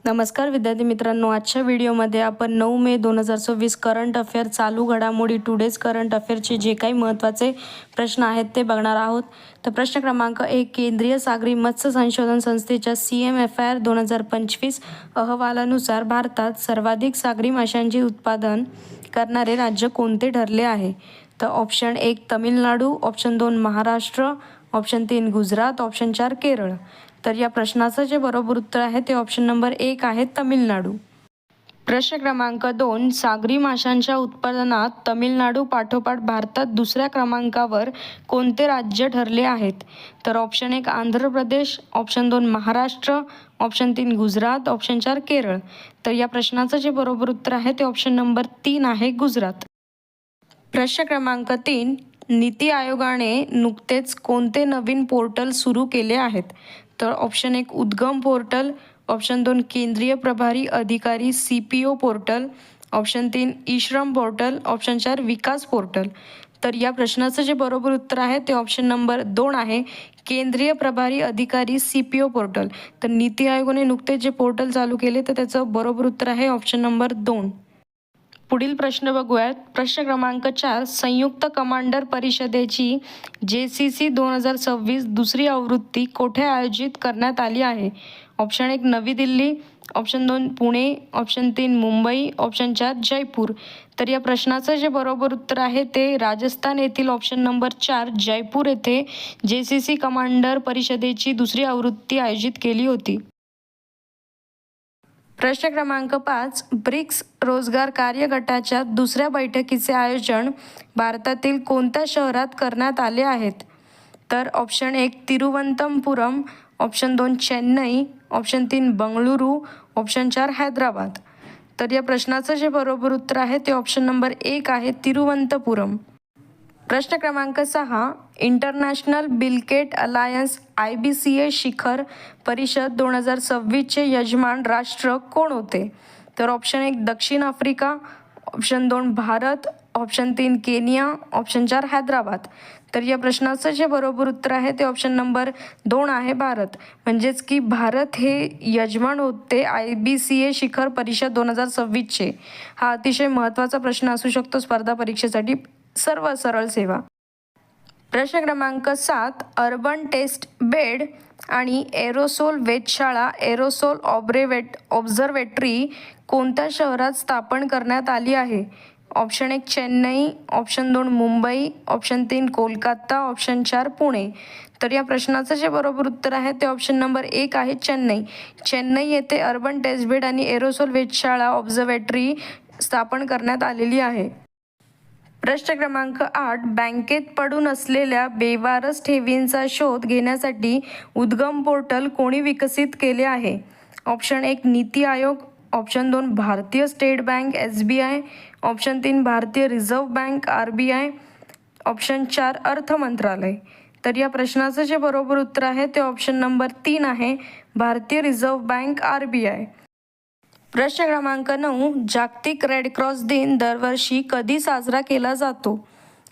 नमस्कार विद्यार्थी मित्रांनो, आजच्या व्हिडिओमध्ये आपण 9 मे 2024 करंट अफेअर, चालू घडामोडी, टुडेज करंट अफेअरचे जे काही महत्त्वाचे प्रश्न आहेत ते बघणार आहोत. तर प्रश्न क्रमांक 1, केंद्रीय सागरी मत्स्य संशोधन संस्थेच्या CMFIR 2025 अहवालानुसार भारतात सर्वाधिक सागरी माशांचे उत्पादन करणारे राज्य कोणते ठरले आहे? तर option 1 Tamil Nadu, option 2 Maharashtra, option 3 Gujarat, option 4 Kerala. तर या प्रश्नाचं जे बरोबर उत्तर आहे ते ऑप्शन नंबर 1 आहे तमिळनाडू. प्रश्न क्रमांक 2, सागरी माशांच्या उत्पादनात तमिळनाडू पाठोपाठ भारतात दुसऱ्या क्रमांकावर कोणते राज्य ठरले आहेत? तर option 1 Andhra Pradesh, option 2 Maharashtra, option 3 Gujarat, option 4 Kerala. तर या प्रश्नाचं जे बरोबर उत्तर आहे ते ऑप्शन नंबर 3 आहे गुजरात. प्रश्न क्रमांक 3, नीती आयोगाने नुकतेच कोणते नवीन पोर्टल सुरू केले आहेत? तर ऑप्शन 1 उद्गम पोर्टल, ऑप्शन 2 केंद्रीय प्रभारी अधिकारी CPO portal, option 3 e-Shram portal, option 4 विकास पोर्टल. तर या प्रश्नाचं जे बरोबर उत्तर आहे ते ऑप्शन नंबर 2 आहे केंद्रीय प्रभारी अधिकारी CPO पोर्टल. तर नीती आयोगाने नुकतेच जे पोर्टल चालू केले तर त्याचं बरोबर उत्तर आहे ऑप्शन नंबर 2. पुढील प्रश्न बघूयात. प्रश्न क्रमांक 4, संयुक्त कमांडर परिषदेची JCC 2026 दुसरी आवृत्ती कोठे आयोजित करण्यात आली आहे? ऑप्शन 1 नवी Delhi, option 2 Pune, option 3 Mumbai, option 4 Jaipur. तर या प्रश्नाचं जे बरोबर उत्तर आहे ते राजस्थान येथील ऑप्शन नंबर 4 जयपूर येथे JCC कमांडर परिषदेची दुसरी आवृत्ती आयोजित केली होती. प्रश्न क्रमांक 5, ब्रिक्स रोजगार कार्यगटाच्या दुसऱ्या बैठकीचे आयोजन भारतातील कोणत्या शहरात करण्यात आले आहेत? तर option 1 Thiruvananthapuram, option 2 Chennai, option 3 Bengaluru, option 4 Hyderabad. तर या प्रश्नाचं जे बरोबर उत्तर आहे ते ऑप्शन नंबर 1 आहे तिरुवनंतपुरम. प्रश्न क्रमांक 6, इंटरनॅशनल बिलगेट अलायन्स IBCA शिखर परिषद 2026चे यजमान राष्ट्र कोण होते? तर ऑप्शन 1 दक्षिण Africa, option 2 Bharat, option 3 Kenya, option 4 Hyderabad. तर या प्रश्नाचं जे बरोबर उत्तर आहे ते ऑप्शन नंबर 2 आहे भारत. म्हणजेच की भारत हे यजमान होते IBCA शिखर परिषद 2026चे. हा अतिशय महत्त्वाचा प्रश्न असू शकतो स्पर्धा परीक्षेसाठी. सर्व सरळ सेवा. प्रश्न क्रमांक 7, अर्बन टेस्ट बेड आणि एरोसोल वेधशाळा एरोसोल ऑब्झर्वेटरी कोणत्या शहरात स्थापन करण्यात आली आहे? Option 1 Chennai, option 2 Mumbai, option 3 Kolkata, option 4 Pune. तर या प्रश्नाचं जे बरोबर उत्तर आहे ते ऑप्शन नंबर 1 आहे चेन्नई. चेन्नई येथे अर्बन टेस्ट बेड आणि एरोसोल वेधशाळा ऑब्झर्वेटरी स्थापन करण्यात आलेली आहे. प्रश्न क्रमांक 8, बँकेत पडून असलेल्या बेवारस ठेवींचा शोध घेण्यासाठी उद्गम पोर्टल कोणी विकसित केले आहे? ऑप्शन 1 नीती आयोग, ऑप्शन 2 भारतीय स्टेट बँक SBI, ऑप्शन 3 भारतीय रिझर्व्ह बँक RBI, ऑप्शन 4 अर्थ मंत्रालय. तर या प्रश्नाचं जे बरोबर उत्तर आहे ते ऑप्शन नंबर 3 आहे भारतीय रिझर्व्ह बँक RBI. प्रश्न क्रमांक 9, जागतिक रेड क्रॉस दिन दरवर्षी कधी साजरा केला जातो?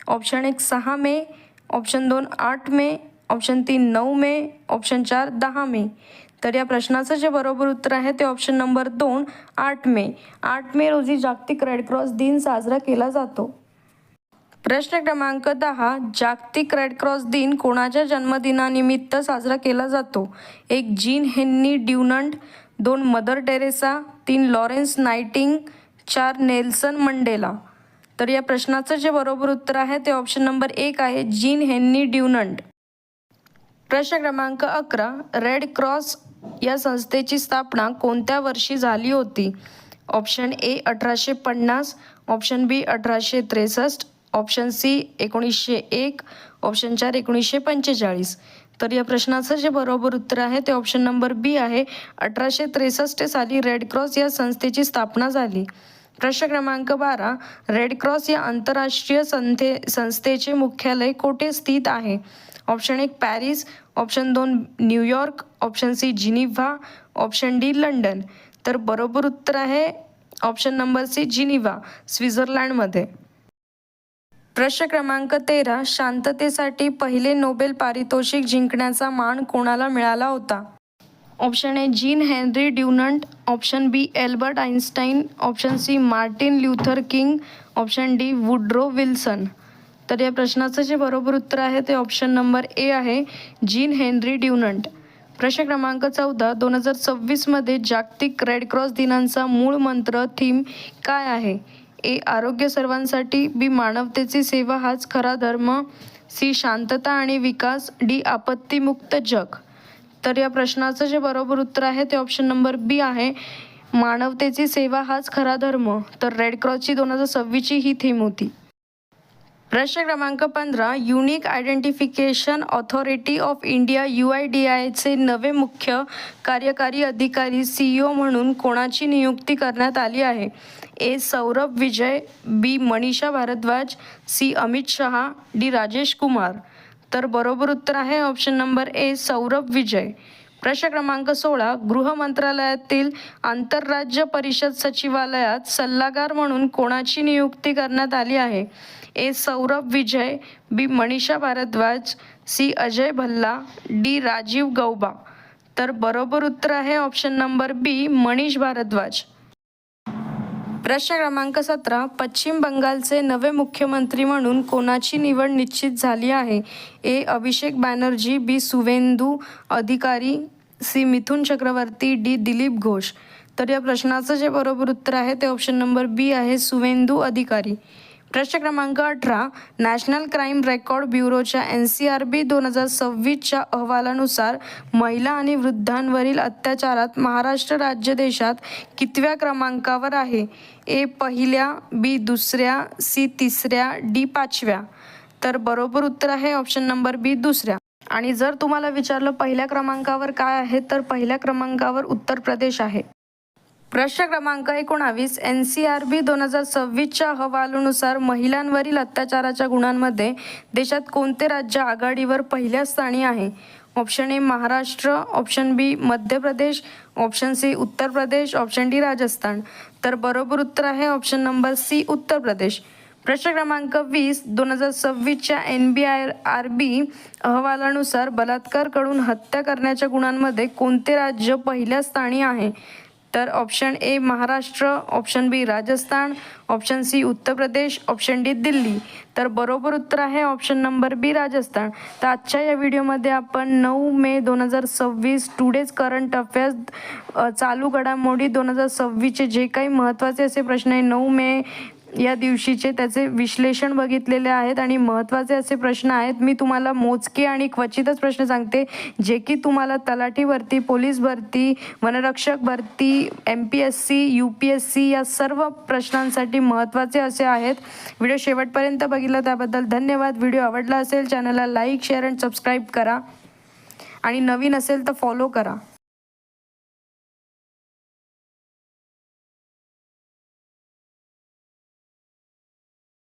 ऑप्शन 1 6 मे, ऑप्शन 2 8 मे, ऑप्शन 3 9 मे, ऑप्शन 4 10 मे. तर या प्रश्नाचं जे बरोबर उत्तर आहे ते ऑप्शन नंबर 2 8 मे. 8 मे रोजी जागतिक रेड क्रॉस दिन साजरा केला जातो. प्रश्न क्रमांक 10, जागतिक रेड क्रॉस दिन कोणाच्या जन्मदिनानिमित्त साजरा केला जातो? 1 Jean Henry Dunant, 2 Mother Teresa, 3 Lawrence Nighting, 4 Nelson Mandela. तर या प्रश्नाचं जे बरोबर उत्तर आहे ते ऑप्शन नंबर 1 आहे जीन हेन्री ड्युनंट. प्रश्न क्रमांक 11, रेड क्रॉस या संस्थेची स्थापना कोणत्या वर्षी झाली होती? Option A 1850, option B 1863, option C 1901, option 4 1945. तर या प्रश्नाचं जे बरोबर उत्तर आहे ते ऑप्शन नंबर B आहे 1863 साली रेड क्रॉस या संस्थेची स्थापना झाली. प्रश्न क्रमांक 12, रेड क्रॉस या आंतरराष्ट्रीय संस्थेचे मुख्यालय कोठे स्थित आहे? Option 1 Paris, option 2 New York, option C Geneva, option D London. तर बरोबर उत्तर आहे ऑप्शन नंबर C जिनिव्हा, स्वित्झर्लंडमध्ये. प्रश्न क्रमांक 13, शांततेसाठी पहिले नोबेल पारितोषिक जिंकण्याचा मान कोणाला मिळाला होता? Option A Jean Henry Dunant, option B Albert Einstein, option C Martin Luther King, option D Woodrow Wilson. तर या प्रश्नाचं जे बरोबर उत्तर आहे ते ऑप्शन नंबर ए आहे, जीन हेनरी ड्युनंट. प्रश्न क्रमांक 14, 2026मध्ये जागतिक रेड क्रॉस दिनांचा मूळ मंत्र थीम काय आहे? ए आरोग्य सर्वांसाठी, बी मानवतेची सेवा हाच खरा धर्म, सी शांतता आणि विकास, डी आपत्तीमुक्त जग. तर या प्रश्नाचं जे बरोबर उत्तर आहे ते ऑप्शन नंबर बी आहे, मानवतेची सेवा हाच खरा धर्म. तर रेड क्रॉसची 2026ची ही थीम होती. प्रश्न क्रमांक 15, unique identification authority of India UIDAIचे नवे मुख्य कार्यकारी अधिकारी CEO म्हणून कोणाची नियुक्ती करण्यात आली आहे? ए सौरभ विजय, बी मनीषा भारद्वाज, सी अमित शहा, डी राजेश कुमार. तर बरोबर उत्तर आहे option number A Saurabh Vijay. प्रश्न क्रमांक 16, गृह मंत्रालयातील आंतरराज्य परिषद सचिवालयात सल्लागार म्हणून कोणाची नियुक्ती करण्यात आली आहे? ए सौरभ विजय, बी मनीषा भारद्वाज, सी अजय भल्ला, डी राजीव गौबा. तर बरोबर उत्तर आहे ऑप्शन नंबर बी मनीष भारद्वाज. प्रश्न क्रमांक 17, पश्चिम बंगालचे नवे मुख्यमंत्री म्हणून कोणाची निवड निश्चित झाली आहे? ए अभिषेक बॅनर्जी, बी सुवेंदू अधिकारी, सी मिथुन चक्रवर्ती, डी दिलीप घोष. तर या प्रश्नाचं जे बरोबर उत्तर आहे ते ऑप्शन नंबर बी आहे, सुवेंदू अधिकारी. प्रश्न क्रमांक 18, नॅशनल क्राईम रेकॉर्ड ब्युरोच्या NCRB 2026च्या अहवालानुसार महिला आणि वृद्धांवरील अत्याचारात महाराष्ट्र राज्य देशात कितव्या क्रमांकावर आहे? ए पहिल्या, बी दुसऱ्या, सी तिसऱ्या, डी पाचव्या. तर बरोबर उत्तर आहे ऑप्शन नंबर बी दुसऱ्या. आणि जर तुम्हाला विचारलं पहिल्या क्रमांकावर काय आहे, तर पहिल्या क्रमांकावर उत्तर प्रदेश आहे. प्रश्न क्रमांक 19, NCRB 2026च्या अहवालानुसार महिलांवरील अत्याचाराच्या गुन्ह्यांमध्ये देशात कोणते राज्य आघाडीवर पहिल्या स्थानी आहे? Option A Maharashtra, option B Madhya Pradesh, option C Uttar Pradesh, option D Rajasthan. तर बरोबर उत्तर आहे ऑप्शन नंबर सी उत्तर प्रदेश. प्रश्न क्रमांक 20, 2026च्या NBRB अहवालानुसार बलात्कार करून हत्या करण्याच्या गुन्ह्यांमध्ये कोणते राज्य पहिल्या स्थानी आहे? तर option A Maharashtra, option B Rajasthan, option C Uttar Pradesh, option D Delhi. तर बरोबर उत्तर आहे ऑप्शन नंबर बी राजस्थान. तर आजच्या या व्हिडिओमध्ये आपण 9 मे 2026 टुडेज करंट अफेअर्स चालू घडामोडी 2026चे जे काही महत्त्वाचे असे प्रश्न आहे 9 मे या दिवशीचे त्याचे विश्लेषण बघितलेले आहेत आणि महत्त्वाचे असे प्रश्न आहेत. मी तुम्हाला मोजके आणि क्वचितच प्रश्न सांगते जे की तुम्हाला तलाठी भरती, पोलीस भरती, वनरक्षक भरती, MPSC, UPSC या सर्व प्रश्नांसाठी महत्त्वाचे असे आहेत. व्हिडिओ शेवटपर्यंत बघितला त्याबद्दल धन्यवाद. व्हिडिओ आवडला असेल चॅनलला लाईक, शेअर आणि सबस्क्राईब करा आणि नवीन असेल तर फॉलो करा.